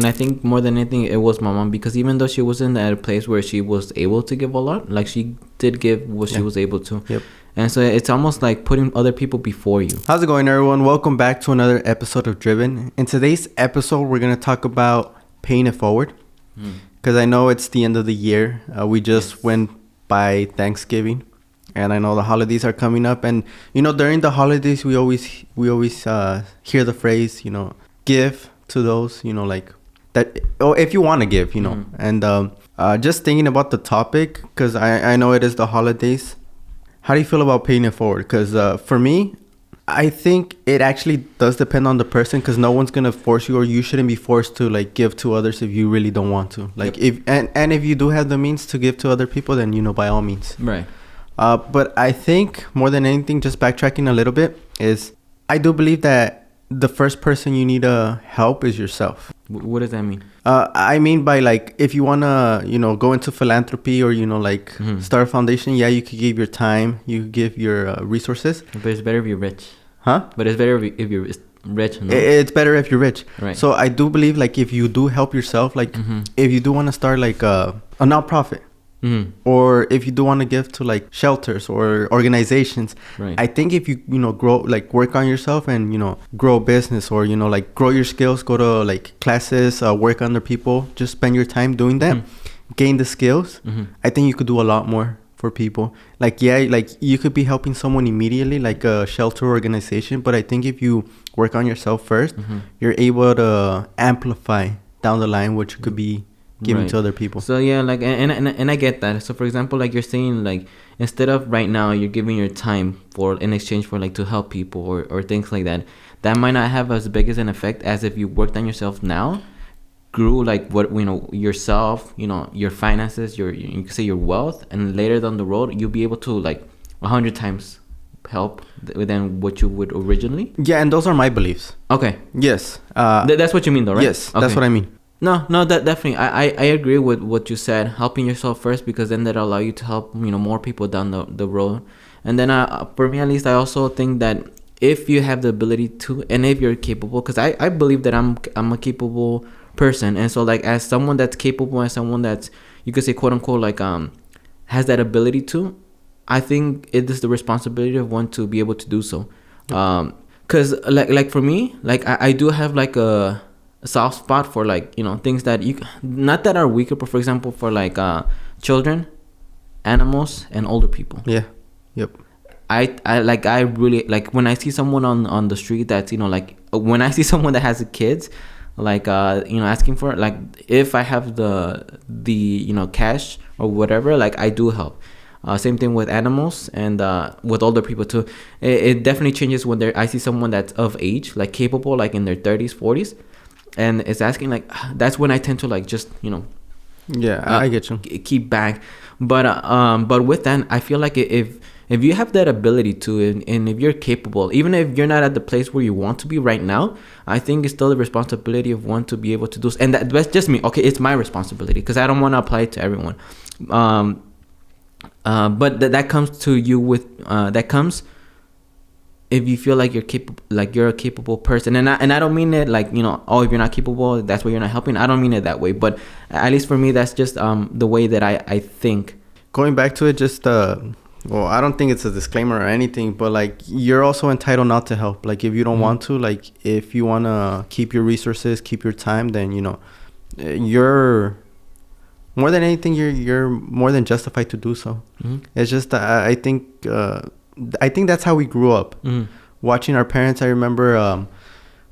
and I think more than anything it was my mom, because even though she wasn't at a place where she was able to give a lot, like she did give what she was able to. Yep. And so it's almost like putting other people before you. How's it going, everyone? Welcome back to another episode of Driven. In today's episode, we're going to talk about paying it forward, because I know it's the end of the year. We just went by Thanksgiving, and I know the holidays are coming up. And during the holidays, we always hear the phrase, give to those, like that. Or if you want to give, And just thinking about the topic, because I know it is the holidays. How do you feel about paying it forward? Because for me, I think it actually does depend on the person, because no one's gonna force you, or you shouldn't be forced to like give to others if you really don't want to. Like if you do have the means to give to other people, then by all means. Right. But I think more than anything, just backtracking a little bit, is I do believe that the first person you need to help is yourself. What does that mean? I mean by like, if you wanna go into philanthropy, or start a foundation, you could give your time, you could give your resources. But it's better if you're rich. Huh? But it's better if you're rich. No? It's better if you're rich. Right. So I do believe, like, if you do help yourself, like if you do want to start like a nonprofit, or if you do want to give to like shelters or organizations, right. I think if you grow, like work on yourself and grow a business, or like grow your skills, go to like classes, work under people, just spend your time doing that, gain the skills. I think you could do a lot more for people. Like you could be helping someone immediately, like a shelter organization, but I think if you work on yourself first, you're able to amplify down the line what you could be giving to other people. So yeah, like and I get that. So for example, like you're saying, like instead of right now you're giving your time for in exchange for like to help people or things like that, that might not have as big as an effect as if you worked on yourself now, grew like what yourself, your finances, you could say your wealth, and later down the road you'll be able to like 100 times help than what you would originally. Yeah, and those are my beliefs. Okay. Yes. That's what you mean though, right? Yes, okay. That's what I mean. No, that definitely. I agree with what you said. Helping yourself first, because then that'll allow you to help more people down the road. And then for me at least, I also think that if you have the ability to, and if you're capable, because I believe that I'm a capable person, and so like as someone that's capable, as someone that's, you could say, quote unquote, like has that ability to, I think it is the responsibility of one to be able to do so. Because like for me, like I do have like a soft spot for like things that you not that are weaker, but for example for like children, animals, and older people. Yeah. Yep. I really like when I see someone on the street that's like when I see someone that has kids, like asking for it, like if I have the cash or whatever, like I do help. Same thing with animals and with older people too. It definitely changes when I see someone that's of age, like capable, like in their 30s, 40s, and it's asking, like that's when I tend to like just I get you, keep back. But with that, I feel like if you have that ability to, and if you're capable, even if you're not at the place where you want to be right now, I think it's still the responsibility of one to be able to do. And that's just me. Okay, it's my responsibility because I don't want to apply it to everyone. But that comes to you with that comes if you feel like you're capable, like you're a capable person. And I don't mean it like if you're not capable, that's why you're not helping. I don't mean it that way. But at least for me, that's just the way that I think. Going back to it, just well, I don't think it's a disclaimer or anything, but like you're also entitled not to help. Like if you don't want to, like if you want to keep your resources, keep your time, then you're more than anything, you're more than justified to do so. It's just I think that's how we grew up. Watching our parents. I remember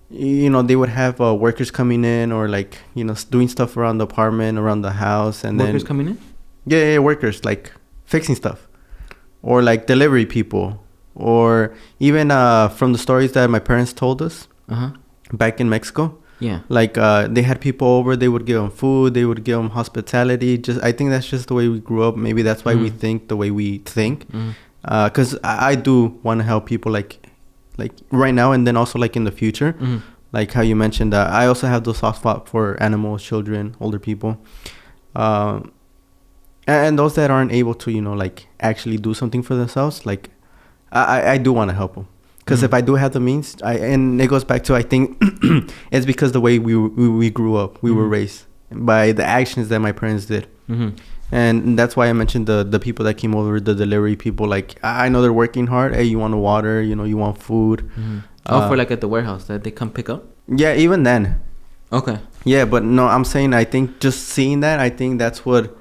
they would have workers coming in, or like doing stuff around the apartment, around the house, and workers coming in. Yeah, workers like fixing stuff, or like delivery people, or even from the stories that my parents told us back in Mexico. Yeah, like they had people over, they would give them food, they would give them hospitality. Just I think that's just the way we grew up. Maybe that's why we think the way we think. Because I do want to help people like right now, and then also like in the future. Like how you mentioned, I also have the soft spot for animals, children, older people, and those that aren't able to like actually do something for themselves. Like I do want to help them. Because if I do have the means, and it goes back to, I think it's because the way we grew up, we were raised by the actions that my parents did. And that's why I mentioned the people that came over, the delivery people. Like, I know they're working hard. Hey, you want water? You know, you want food? For like at the warehouse that they come pick up? Yeah, even then. Okay. Yeah, but no, I'm saying, I think just seeing that, I think that's what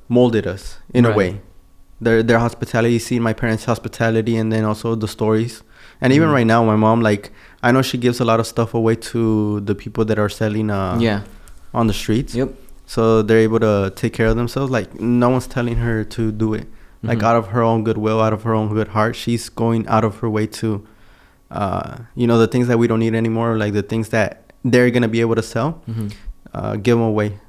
molded us in a way. Their hospitality, seeing my parents' hospitality, and then also the stories. And even right now, my mom, like, I know she gives a lot of stuff away to the people that are selling on the streets. Yep. So they're able to take care of themselves. Like, no one's telling her to do it. Like, out of her own goodwill, out of her own good heart, she's going out of her way to, you know, the things that we don't need anymore, like the things that they're going to be able to sell, give them away.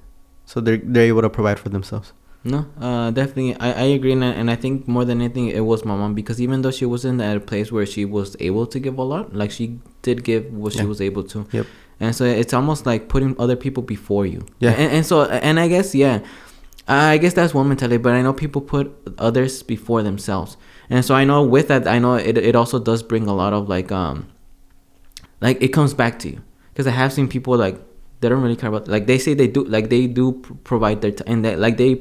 So they're able to provide for themselves. No, definitely. I agree. And I think more than anything, it was my mom. Because even though she wasn't at a place where she was able to give a lot, like, she did give what she was able to. Yep. And so it's almost like putting other people before you. Yeah. And I guess, I guess that's one mentality. But I know people put others before themselves. And so I know with that, I know it also does bring a lot of, like it comes back to you. Because I have seen people, like, they don't really care about, like, they say they do provide their time, and they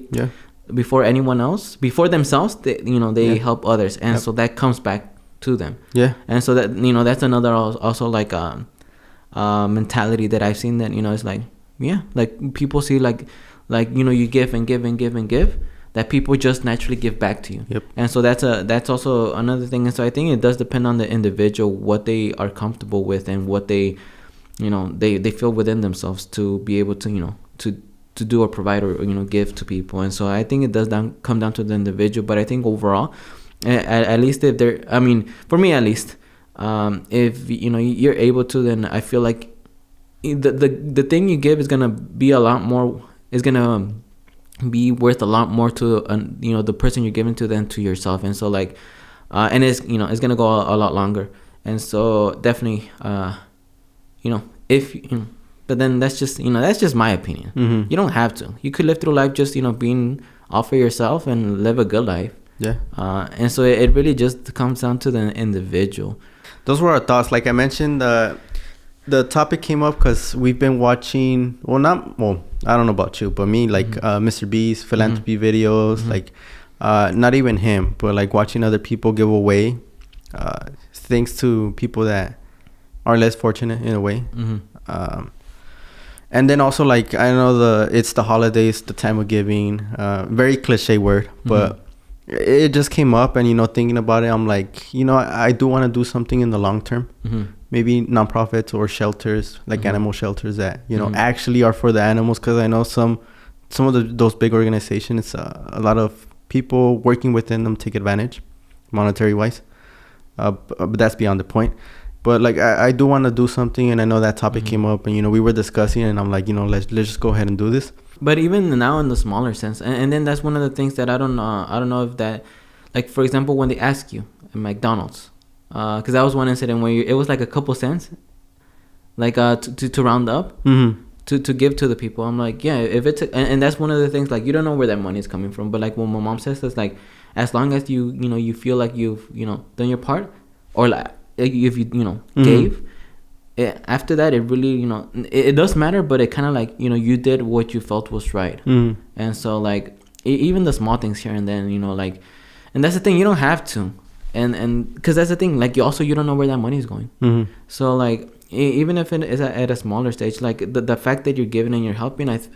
before anyone else, before themselves, they help others, and so that comes back to them. And so that, that's another also like mentality that I've seen, that it's like, like, people see like you give and give and give and give, that people just naturally give back to you. And so that's also another thing. And so I think it does depend on the individual, what they are comfortable with, and what they they feel within themselves to be able to to do or provide or give to people. And so I think it does come down to the individual. But I think overall, at least if they're, I mean, for me at least, if you're able to, then I feel like the thing you give is gonna be a lot more, is gonna be worth a lot more to the person you're giving to than to yourself. And so, like, and it's it's gonna go a lot longer. And so definitely, if but then that's just my opinion. You don't have to. You could live through life just being all for yourself and live a good life. And so it really just comes down to the individual. Those were our thoughts. Like I mentioned, the topic came up because we've been watching, I don't know about you, but me, like, Mr. B's philanthropy videos, like, not even him, but like watching other people give away things to people that are less fortunate in a way. And then also, like, I know it's the holidays, the time of giving, very cliche word, but it just came up, and thinking about it, I'm like, I do want to do something in the long term. Maybe nonprofits or shelters, like animal shelters that actually are for the animals, because I know some of those big organizations, a lot of people working within them take advantage monetary wise, but that's beyond the point. But like, I do want to do something, and I know that topic came up, and we were discussing, and I'm like, let's just go ahead and do this. But even now, in the smaller sense, and then that's one of the things that I don't know if that, like, for example, when they ask you at McDonald's, because that was one incident where it was like a couple cents, like to round up, to give to the people. I'm like, yeah, if it's and that's one of the things, like, you don't know where that money is coming from, but like what my mom says is, like, as long as you feel like you've done your part, or like if you gave. After that, it really it does matter, but it kind of like you did what you felt was right. And so, like, even the small things here and then, like, and that's the thing, you don't have to, and because that's the thing, like, you don't know where that money is going. So, like, even if it is at a smaller stage, like, the fact that you're giving and you're helping, it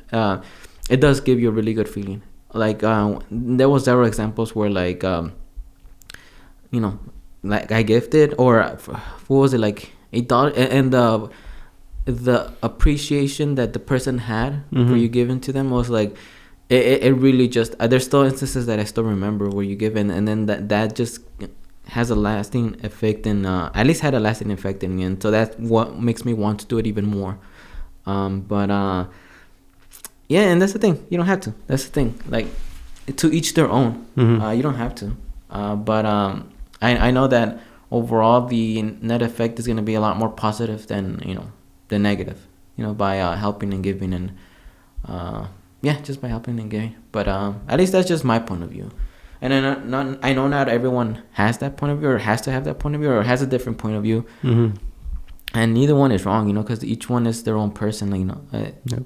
does give you a really good feeling. Like, there was several examples where, like, like, I gifted, or what was it, like $8, and the appreciation that the person had for you giving to them was like, it really just, there's still instances that I still remember where you give, and then that just has a lasting effect, and at least had a lasting effect in me, and so that's what makes me want to do it even more. But yeah, and that's the thing, you don't have to. That's the thing, like, to each their own. You don't have to, but I know that overall the net effect is going to be a lot more positive than the negative, by helping and giving, and just by helping and giving. But at least that's just my point of view. And I know not everyone has that point of view or has to have that point of view or has a different point of view. And neither one is wrong, because each one is their own person, Yep.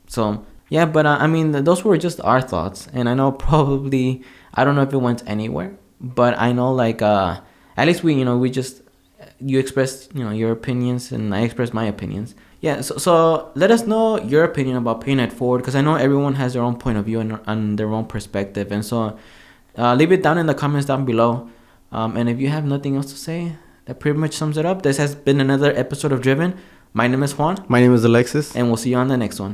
So yeah, but I mean, those were just our thoughts, and I know probably I don't know if it went anywhere, but I know at least we just you expressed your opinions and I expressed my opinions. Yeah, so let us know your opinion about paying it forward, because I know everyone has their own point of view and their own perspective, and so leave it down in the comments down below. And if you have nothing else to say, that pretty much sums it up. This has been another episode of Driven. My name is Juan. My name is Alexis. And we'll see you on the next one.